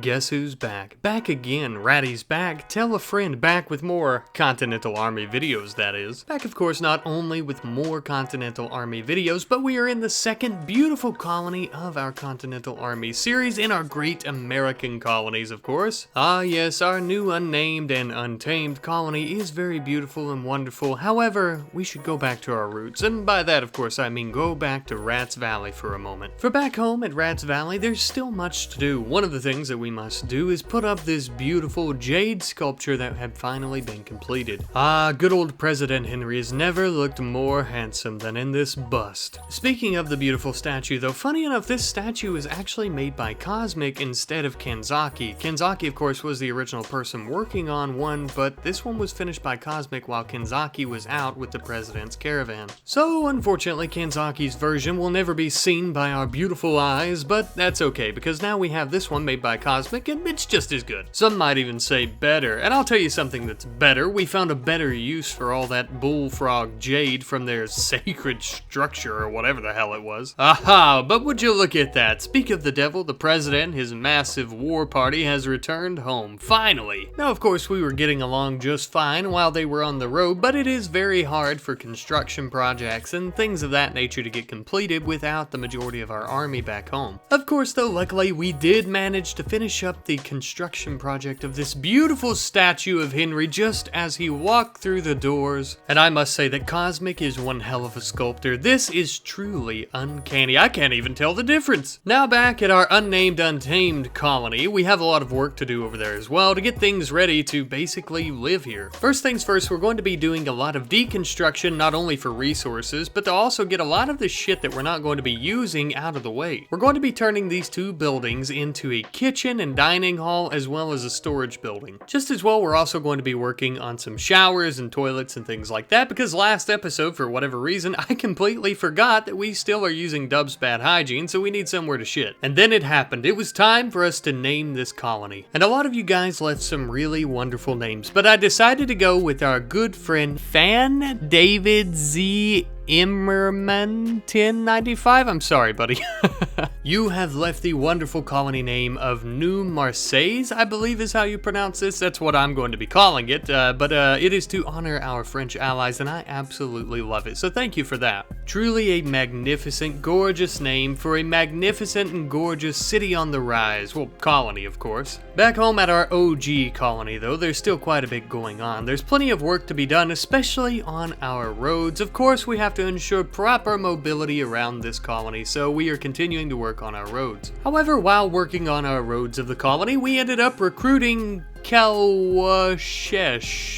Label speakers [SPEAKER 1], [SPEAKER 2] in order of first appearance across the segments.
[SPEAKER 1] Guess who's back? Back again, Ratty's back, tell a friend, back with more Continental Army videos, that is. Back, of course, not only with more Continental Army videos, but we are in the second beautiful colony of our Continental Army series in our great American colonies, of course. Ah yes, our new unnamed and untamed colony is very beautiful and wonderful. However, we should go back to our roots, and by that, of course, I mean go back to Rats Valley for a moment. For back home at Rats Valley, there's still much to do. One of the things that we must do is put up this beautiful jade sculpture that had finally been completed. Ah, good old President Henry has never looked more handsome than in this bust. Speaking of the beautiful statue though, funny enough, this statue was actually made by Cosmic instead of Kanzaki. Kanzaki, of course, was the original person working on one, but this one was finished by Cosmic while Kanzaki was out with the President's Caravan. So, unfortunately, Kanzaki's version will never be seen by our beautiful eyes, but that's okay, because now we have this one made by Cosmic, and it's just as good. Some might even say better, and I'll tell you something that's better. We found a better use for all that bullfrog jade from their sacred structure, or whatever the hell it was. Aha, but would you look at that. Speak of the devil, the President, his massive war party, has returned home, finally. Now, of course, we were getting along just fine while they were on the road, but it is very hard for construction projects and things of that nature to get completed without the majority of our army back home. Of course, though, luckily we did manage to finish up the construction project of this beautiful statue of Henry just as he walked through the doors. And I must say that Cosmic is one hell of a sculptor. This is truly uncanny. I can't even tell the difference. Now back at our unnamed, untamed colony, we have a lot of work to do over there as well to get things ready to basically live here. First things first, we're going to be doing a lot of deconstruction, not only for resources, but to also get a lot of the shit that we're not going to be using out of the way. We're going to be turning these two buildings into a kitchen and dining hall as well as a storage building. Just as well, we're also going to be working on some showers and toilets and things like that, because last episode, for whatever reason, I completely forgot that we still are using Dub's bad hygiene, so we need somewhere to shit. And then it happened. It was time for us to name this colony. And a lot of you guys left some really wonderful names, but I decided to go with our good friend Fan David Z. Immerman 1095. I'm sorry, buddy. You have left the wonderful colony name of New Marseilles, I believe is how you pronounce this. That's what I'm going to be calling it, but it is to honor our French allies, and I absolutely love it, so thank you for that. Truly a magnificent, gorgeous name for a magnificent and gorgeous city on the rise. Well, colony, of course. Back home at our OG colony, though, there's still quite a bit going on. There's plenty of work to be done, especially on our roads. Of course, we have to ensure proper mobility around this colony, so we are continuing to work on our roads. However, while working on our roads of the colony, we ended up recruiting Kalwashesh.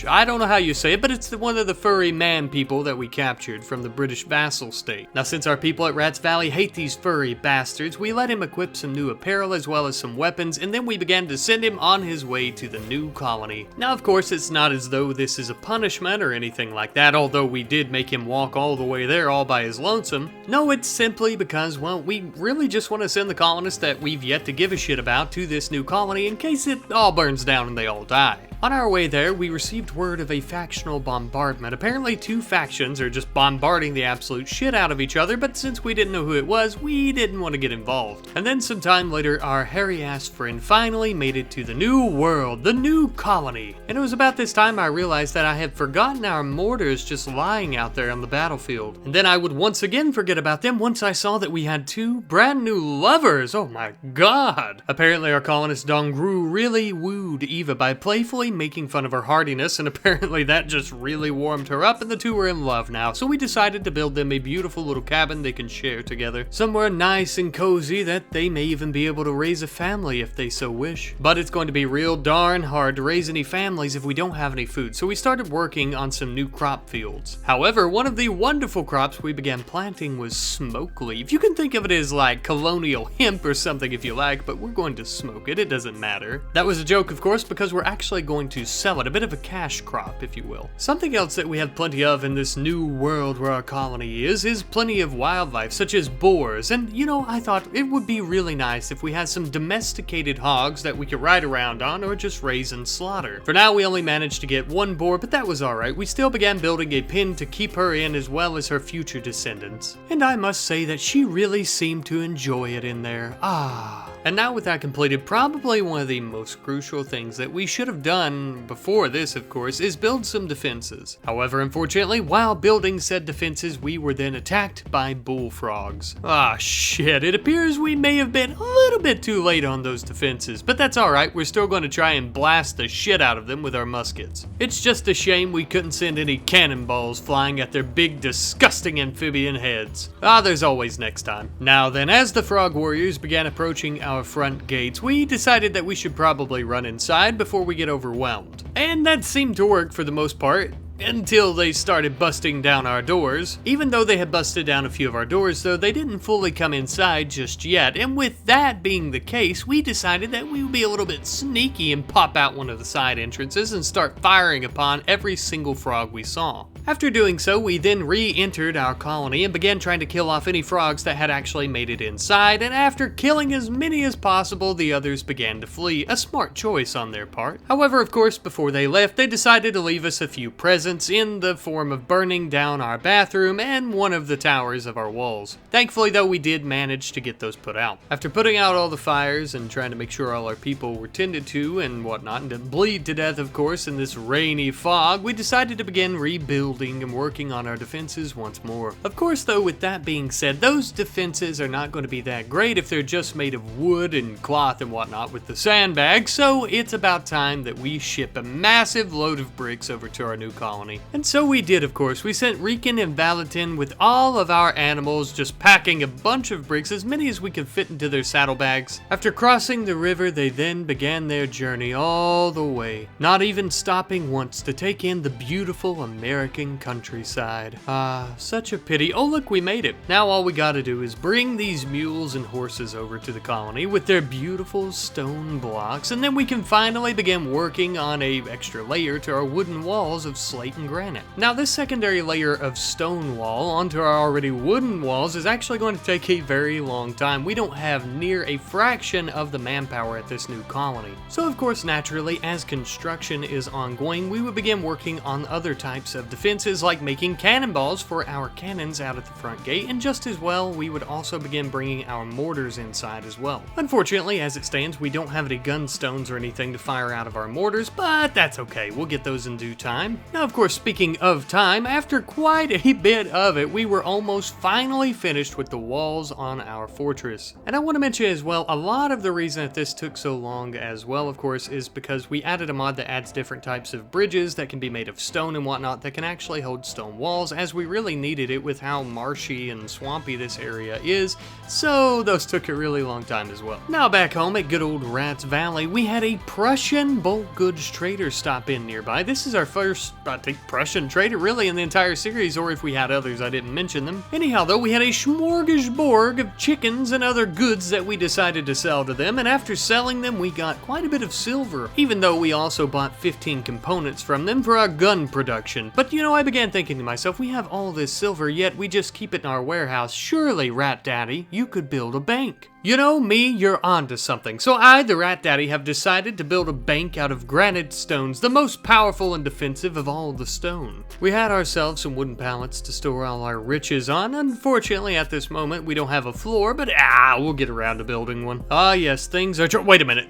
[SPEAKER 1] I don't know how you say it, but it's one of the furry man people that we captured from the British vassal state. Now, since our people at Rats Valley hate these furry bastards, we let him equip some new apparel as well as some weapons, and then we began to send him on his way to the new colony. Now, of course, it's not as though this is a punishment or anything like that, although we did make him walk all the way there all by his lonesome. No, it's simply because, well, we really just want to send the colonists that we've yet to give a shit about to this new colony in case it all burns down and they all die. On our way there, we received word of a factional bombardment. Apparently, two factions are just bombarding the absolute shit out of each other, but since we didn't know who it was, we didn't want to get involved. And then some time later, our hairy-ass friend finally made it to the new world, the new colony. And it was about this time I realized that I had forgotten our mortars just lying out there on the battlefield. And then I would once again forget about them once I saw that we had two brand new lovers. Oh my god! Apparently, our colonist Dongru really wooed Eva by playfully making fun of her hardiness, and apparently that just really warmed her up, and the two were in love now. So we decided to build them a beautiful little cabin they can share together. Somewhere nice and cozy that they may even be able to raise a family if they so wish. But it's going to be real darn hard to raise any families if we don't have any food, so we started working on some new crop fields. However, one of the wonderful crops we began planting was smoke leaf. You can think of it as like colonial hemp or something if you like, but we're going to smoke it. It doesn't matter. That was a joke, of course, because we're actually going to sell it, a bit of a cash crop, if you will. Something else that we have plenty of in this new world where our colony is plenty of wildlife, such as boars, and you know, I thought it would be really nice if we had some domesticated hogs that we could ride around on or just raise and slaughter. For now, we only managed to get one boar, but that was alright. We still began building a pen to keep her in as well as her future descendants. And I must say that she really seemed to enjoy it in there. Ah. And now with that completed, probably one of the most crucial things that we should have done before this, of course, is build some defenses. However, unfortunately, while building said defenses, we were then attacked by bullfrogs. Ah, shit, it appears we may have been a little bit too late on those defenses, but that's alright, we're still going to try and blast the shit out of them with our muskets. It's just a shame we couldn't send any cannonballs flying at their big, disgusting amphibian heads. Ah, there's always next time. Now then, as the frog warriors began approaching our front gates, we decided that we should probably run inside before we get overwhelmed. And that seemed to work for the most part. Until they started busting down our doors. Even though they had busted down a few of our doors though, they didn't fully come inside just yet, and with that being the case, we decided that we would be a little bit sneaky and pop out one of the side entrances and start firing upon every single frog we saw. After doing so, we then re-entered our colony and began trying to kill off any frogs that had actually made it inside, and after killing as many as possible, the others began to flee, a smart choice on their part. However, of course, before they left, they decided to leave us a few presents in the form of burning down our bathroom and one of the towers of our walls. Thankfully though, we did manage to get those put out. After putting out all the fires and trying to make sure all our people were tended to and whatnot, and didn't bleed to death of course in this rainy fog, we decided to begin rebuilding and working on our defenses once more. Of course though, with that being said, those defenses are not going to be that great if they're just made of wood and cloth and whatnot with the sandbags, so it's about time that we ship a massive load of bricks over to our new colony. And so we did, of course. We sent Rican and Valentin with all of our animals, just packing a bunch of bricks, as many as we could fit into their saddlebags. After crossing the river, they then began their journey all the way, not even stopping once to take in the beautiful American countryside. Ah, such a pity. Oh look, we made it. Now all we gotta do is bring these mules and horses over to the colony with their beautiful stone blocks, and then we can finally begin working on a extra layer to our wooden walls of slate and granite. Now this secondary layer of stone wall onto our already wooden walls is actually going to take a very long time. We don't have near a fraction of the manpower at this new colony. So of course naturally, as construction is ongoing, we would begin working on other types of defenses like making cannonballs for our cannons out at the front gate, and just as well we would also begin bringing our mortars inside as well. Unfortunately, as it stands, we don't have any gunstones or anything to fire out of our mortars, but that's okay, we'll get those in due time. Now of course, speaking of time, after quite a bit of it, we were almost finally finished with the walls on our fortress. And I want to mention as well, a lot of the reason that this took so long as well, of course, is because we added a mod that adds different types of bridges that can be made of stone and whatnot that can actually hold stone walls, as we really needed it with how marshy and swampy this area is, so those took a really long time as well. Now back home at good old Rats Valley, we had a Prussian bulk goods trader stop in nearby. This is our first, I think, Prussian trader really in the entire series, or if we had others I didn't mention them. Anyhow though, we had a smorgasbord of chickens and other goods that we decided to sell to them, and after selling them we got quite a bit of silver, even though we also bought 15 components from them for our gun production. But you know, I began thinking to myself, we have all this silver yet we just keep it in our warehouse. Surely, Rat Daddy, you could build a bank. You know me, you're onto something. So I, the Rat Daddy, have decided to build a bank out of granite stones, the most powerful and defensive of all the stone. We had ourselves some wooden pallets to store all our riches on. Unfortunately, at this moment, we don't have a floor, but we'll get around to building one. Ah, yes, things are wait a minute.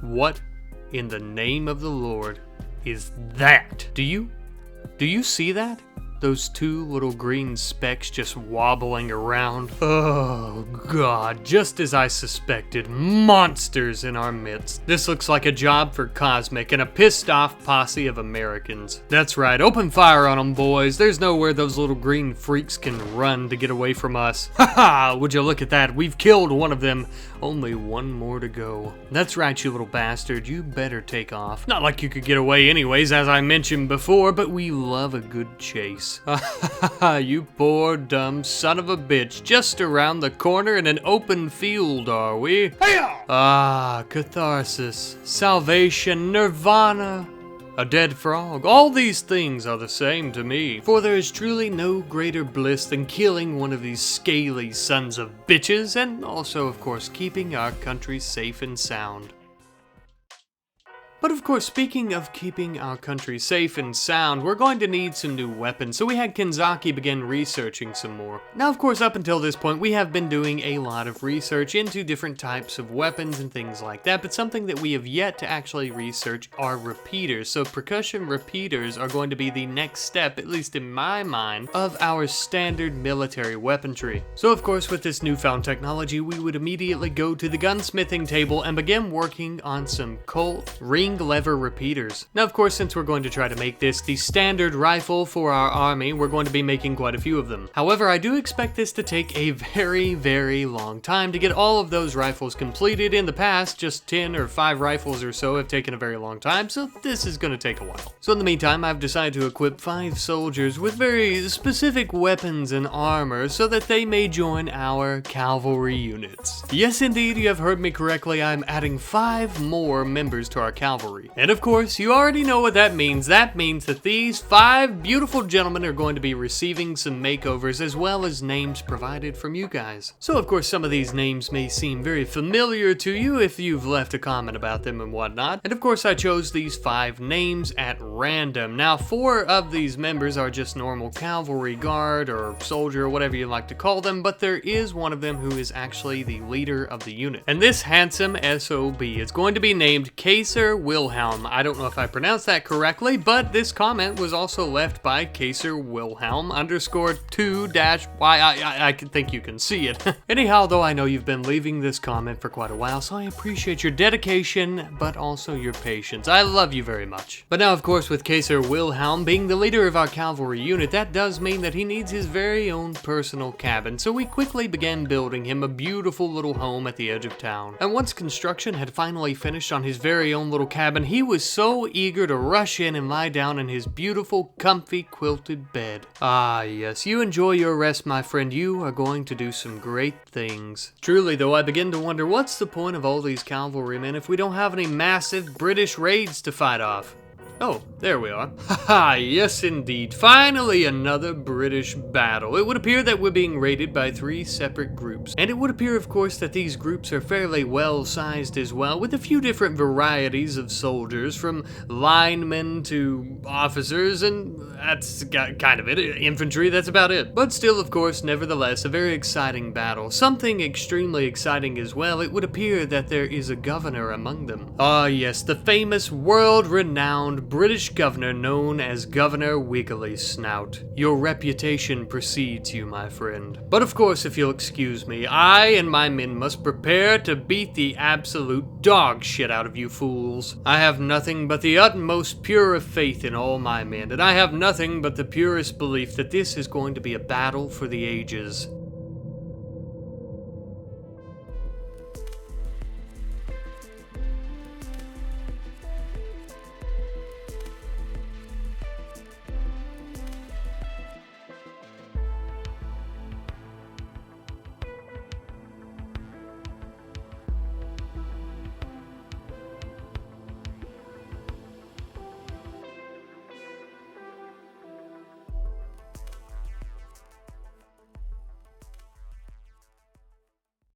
[SPEAKER 1] What in the name of the Lord is that? Do you see that? Those two little green specks just wobbling around. Oh god, just as I suspected, monsters in our midst. This looks like a job for Cosmic and a pissed off posse of Americans. That's right, open fire on them, boys. There's nowhere those little green freaks can run to get away from us. Haha, would you look at that? We've killed one of them. Only one more to go. That's right, you little bastard, you better take off. Not like you could get away anyways, as I mentioned before, but we love a good chase. You poor dumb son of a bitch, just around the corner in an open field, are we? Hey-ya! Ah, catharsis, salvation, nirvana. A dead frog. All these things are the same to me, for there is truly no greater bliss than killing one of these scaly sons of bitches, and also, of course, keeping our country safe and sound. But of course, speaking of keeping our country safe and sound, we're going to need some new weapons, so we had Kenzaki begin researching some more. Now of course, up until this point, we have been doing a lot of research into different types of weapons and things like that, but something that we have yet to actually research are repeaters. So percussion repeaters are going to be the next step, at least in my mind, of our standard military weaponry. So of course, with this newfound technology, we would immediately go to the gunsmithing table and begin working on some Colt ring lever repeaters. Now of course, since we're going to try to make this the standard rifle for our army, we're going to be making quite a few of them. However, I do expect this to take a very long time to get all of those rifles completed. In the past, just 10 or 5 rifles or so have taken a very long time, so this is going to take a while. So in the meantime, I've decided to equip 5 soldiers with very specific weapons and armor so that they may join our cavalry units. Yes indeed, you have heard me correctly, I'm adding 5 more members to our cavalry. And of course, you already know what that means. That means that these 5 beautiful gentlemen are going to be receiving some makeovers as well as names provided from you guys. So of course, some of these names may seem very familiar to you if you've left a comment about them and whatnot. And of course, I chose these 5 names at random. Now, 4 of these members are just normal cavalry guard or soldier or whatever you like to call them, but there is one of them who is actually the leader of the unit. And this handsome SOB is going to be named Kaiser Wilhelm. I don't know if I pronounced that correctly, but this comment was also left by Kaiser Wilhelm _2-y. I think you can see it. Anyhow, though, I know you've been leaving this comment for quite a while, so I appreciate your dedication, but also your patience. I love you very much. But now, of course, with Kaiser Wilhelm being the leader of our cavalry unit, that does mean that he needs his very own personal cabin, so we quickly began building him a beautiful little home at the edge of town. And once construction had finally finished on his very own little cabin, he was so eager to rush in and lie down in his beautiful, comfy, quilted bed. Ah, yes, you enjoy your rest, my friend. You are going to do some great things. Truly, though, I begin to wonder what's the point of all these cavalrymen if we don't have any massive British raids to fight off? Oh, there we are. Haha, yes indeed. Finally another British battle. It would appear that we're being raided by 3 separate groups. And it would appear, of course, that these groups are fairly well sized as well, with a few different varieties of soldiers, from linemen to officers, and that's kind of it. Infantry, that's about it. But still, of course, nevertheless, a very exciting battle. Something extremely exciting as well. It would appear that there is a governor among them. Ah, yes, the famous world-renowned British governor known as Governor Wiggly Snout. Your reputation precedes you, my friend. But of course, if you'll excuse me, I and my men must prepare to beat the absolute dog shit out of you fools. I have nothing but the utmost pure of faith in all my men, and I have nothing but the purest belief that this is going to be a battle for the ages.